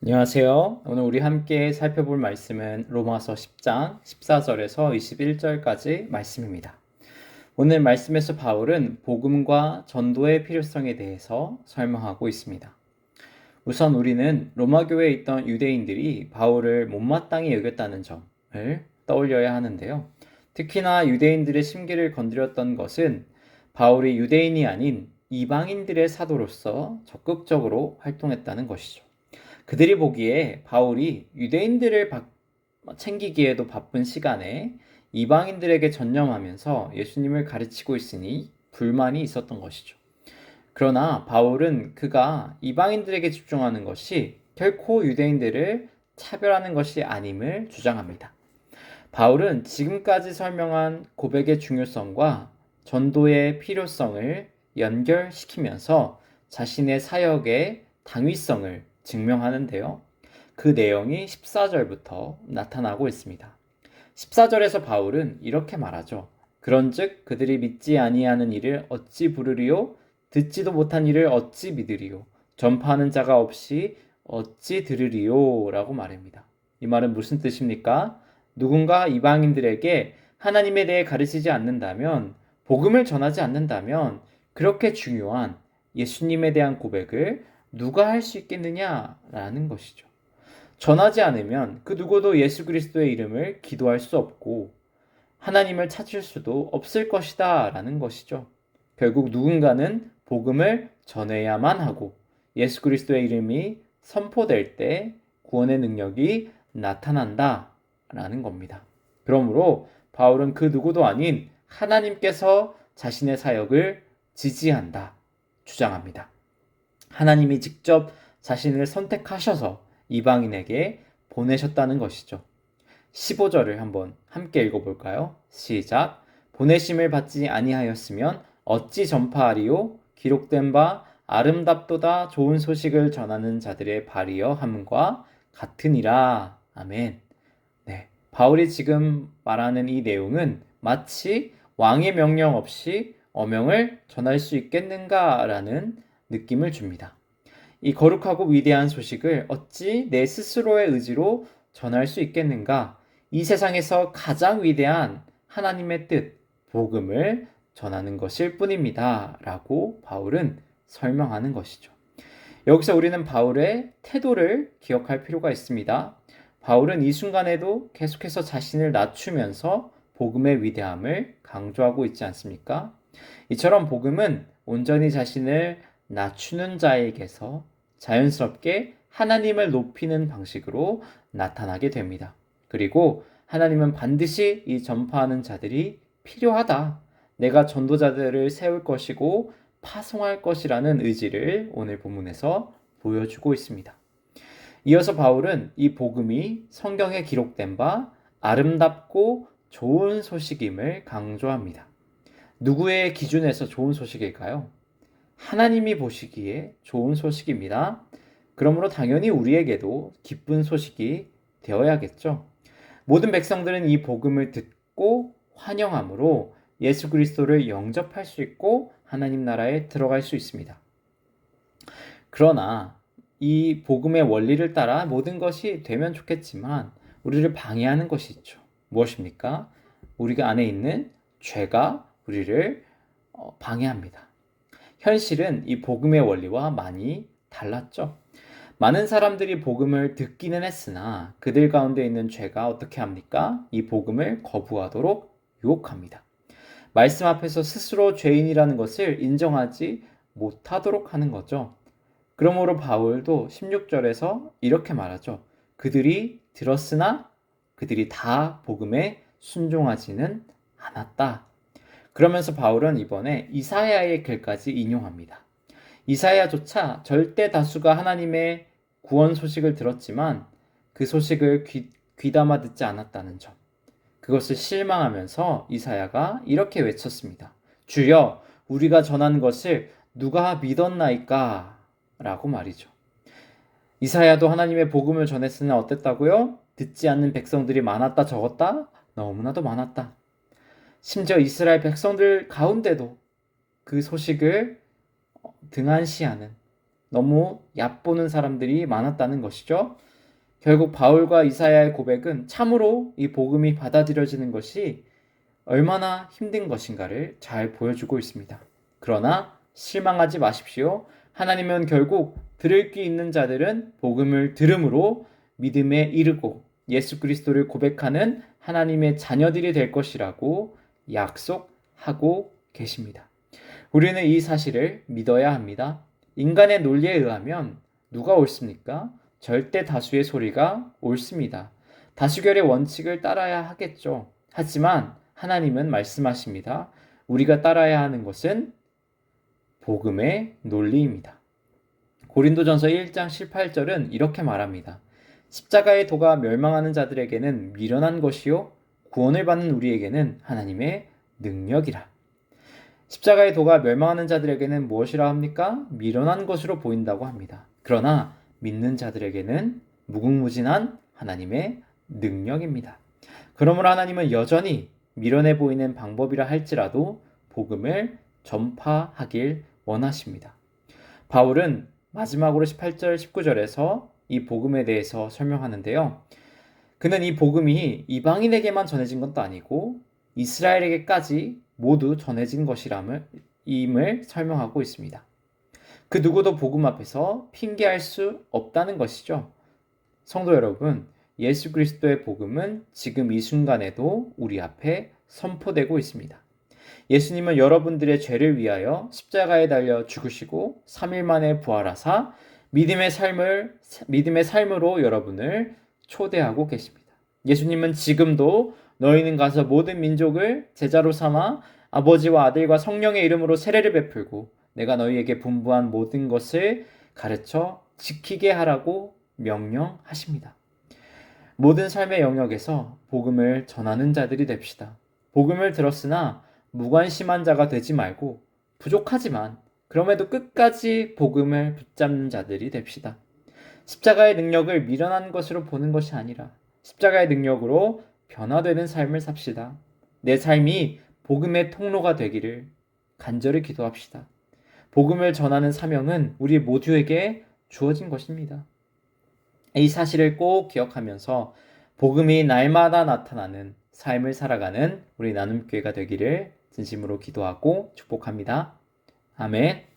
안녕하세요. 오늘 우리 함께 살펴볼 말씀은 로마서 10장 14절에서 21절까지 말씀입니다. 오늘 말씀에서 바울은 복음과 전도의 필요성에 대해서 설명하고 있습니다. 우선 우리는 로마 교회에 있던 유대인들이 바울을 못마땅히 여겼다는 점을 떠올려야 하는데요. 특히나 유대인들의 심기를 건드렸던 것은 바울이 유대인이 아닌 이방인들의 사도로서 적극적으로 활동했다는 것이죠. 그들이 보기에 바울이 유대인들을 챙기기에도 바쁜 시간에 이방인들에게 전념하면서 예수님을 가르치고 있으니 불만이 있었던 것이죠. 그러나 바울은 그가 이방인들에게 집중하는 것이 결코 유대인들을 차별하는 것이 아님을 주장합니다. 바울은 지금까지 설명한 고백의 중요성과 전도의 필요성을 연결시키면서 자신의 사역의 당위성을 증명하는데요. 그 내용이 14절부터 나타나고 있습니다. 14절에서 바울은 이렇게 말하죠. 그런즉 그들이 믿지 아니하는 일을 어찌 부르리요? 듣지도 못한 일을 어찌 믿으리요? 전파하는 자가 없이 어찌 들으리요? 라고 말합니다. 이 말은 무슨 뜻입니까? 누군가 이방인들에게 하나님에 대해 가르치지 않는다면, 복음을 전하지 않는다면 그렇게 중요한 예수님에 대한 고백을 누가 할 수 있겠느냐라는 것이죠. 전하지 않으면 그 누구도 예수 그리스도의 이름을 기도할 수 없고 하나님을 찾을 수도 없을 것이다 라는 것이죠. 결국 누군가는 복음을 전해야만 하고 예수 그리스도의 이름이 선포될 때 구원의 능력이 나타난다 라는 겁니다. 그러므로 바울은 그 누구도 아닌 하나님께서 자신의 사역을 지지한다 주장합니다. 하나님이 직접 자신을 선택하셔서 이방인에게 보내셨다는 것이죠. 15절을 한번 함께 읽어볼까요? 시작. 보내심을 받지 아니하였으면 어찌 전파하리요? 기록된 바 아름답도다 좋은 소식을 전하는 자들의 발이여 함과 같으니라. 아멘. 네, 바울이 지금 말하는 이 내용은 마치 왕의 명령 없이 어명을 전할 수 있겠는가라는 느낌을 줍니다. 이 거룩하고 위대한 소식을 어찌 내 스스로의 의지로 전할 수 있겠는가? 이 세상에서 가장 위대한 하나님의 뜻, 복음을 전하는 것일 뿐입니다. 라고 바울은 설명하는 것이죠. 여기서 우리는 바울의 태도를 기억할 필요가 있습니다. 바울은 이 순간에도 계속해서 자신을 낮추면서 복음의 위대함을 강조하고 있지 않습니까? 이처럼 복음은 온전히 자신을 낮추는 자에게서 자연스럽게 하나님을 높이는 방식으로 나타나게 됩니다. 그리고 하나님은 반드시 이 전파하는 자들이 필요하다. 내가 전도자들을 세울 것이고 파송할 것이라는 의지를 오늘 본문에서 보여주고 있습니다. 이어서 바울은 이 복음이 성경에 기록된 바 아름답고 좋은 소식임을 강조합니다. 누구의 기준에서 좋은 소식일까요? 하나님이 보시기에 좋은 소식입니다. 그러므로 당연히 우리에게도 기쁜 소식이 되어야겠죠. 모든 백성들은 이 복음을 듣고 환영함으로 예수 그리스도를 영접할 수 있고 하나님 나라에 들어갈 수 있습니다. 그러나 이 복음의 원리를 따라 모든 것이 되면 좋겠지만 우리를 방해하는 것이 있죠. 무엇입니까? 우리가 안에 있는 죄가 우리를 방해합니다. 현실은 이 복음의 원리와 많이 달랐죠. 많은 사람들이 복음을 듣기는 했으나 그들 가운데 있는 죄가 어떻게 합니까? 이 복음을 거부하도록 유혹합니다. 말씀 앞에서 스스로 죄인이라는 것을 인정하지 못하도록 하는 거죠. 그러므로 바울도 16절에서 이렇게 말하죠. 그들이 들었으나 그들이 다 복음에 순종하지는 않았다. 그러면서 바울은 이번에 이사야의 글까지 인용합니다. 이사야조차 절대 다수가 하나님의 구원 소식을 들었지만 그 소식을 귀담아 듣지 않았다는 점. 그것을 실망하면서 이사야가 이렇게 외쳤습니다. 주여, 우리가 전한 것을 누가 믿었나이까? 라고 말이죠. 이사야도 하나님의 복음을 전했으나 어땠다고요? 듣지 않는 백성들이 많았다 적었다? 너무나도 많았다. 심지어 이스라엘 백성들 가운데도 그 소식을 등한시하는 너무 얕보는 사람들이 많았다는 것이죠. 결국 바울과 이사야의 고백은 참으로 이 복음이 받아들여지는 것이 얼마나 힘든 것인가를 잘 보여주고 있습니다. 그러나 실망하지 마십시오. 하나님은 결국 들을 귀 있는 자들은 복음을 들음으로 믿음에 이르고 예수 그리스도를 고백하는 하나님의 자녀들이 될 것이라고 약속하고 계십니다. 우리는 이 사실을 믿어야 합니다. 인간의 논리에 의하면 누가 옳습니까? 절대 다수의 소리가 옳습니다. 다수결의 원칙을 따라야 하겠죠. 하지만 하나님은 말씀하십니다. 우리가 따라야 하는 것은 복음의 논리입니다. 고린도전서 1장 18절은 이렇게 말합니다. 십자가의 도가 멸망하는 자들에게는 미련한 것이요 구원을 받는 우리에게는 하나님의 능력이라. 십자가의 도가 멸망하는 자들에게는 무엇이라 합니까? 미련한 것으로 보인다고 합니다. 그러나 믿는 자들에게는 무궁무진한 하나님의 능력입니다. 그러므로 하나님은 여전히 미련해 보이는 방법이라 할지라도 복음을 전파하길 원하십니다. 바울은 마지막으로 18절, 19절에서 이 복음에 대해서 설명하는데요. 그는 이 복음이 이방인에게만 전해진 것도 아니고 이스라엘에게까지 모두 전해진 것임을 설명하고 있습니다. 그 누구도 복음 앞에서 핑계할 수 없다는 것이죠. 성도 여러분, 예수 그리스도의 복음은 지금 이 순간에도 우리 앞에 선포되고 있습니다. 예수님은 여러분들의 죄를 위하여 십자가에 달려 죽으시고 3일 만에 부활하사 믿음의 삶으로 여러분을 초대하고 계십니다. 예수님은 지금도 너희는 가서 모든 민족을 제자로 삼아 아버지와 아들과 성령의 이름으로 세례를 베풀고 내가 너희에게 분부한 모든 것을 가르쳐 지키게 하라고 명령하십니다. 모든 삶의 영역에서 복음을 전하는 자들이 됩시다. 복음을 들었으나 무관심한 자가 되지 말고 부족하지만 그럼에도 끝까지 복음을 붙잡는 자들이 됩시다. 십자가의 능력을 미련한 것으로 보는 것이 아니라 십자가의 능력으로 변화되는 삶을 삽시다. 내 삶이 복음의 통로가 되기를 간절히 기도합시다. 복음을 전하는 사명은 우리 모두에게 주어진 것입니다. 이 사실을 꼭 기억하면서 복음이 날마다 나타나는 삶을 살아가는 우리 나눔교회가 되기를 진심으로 기도하고 축복합니다. 아멘.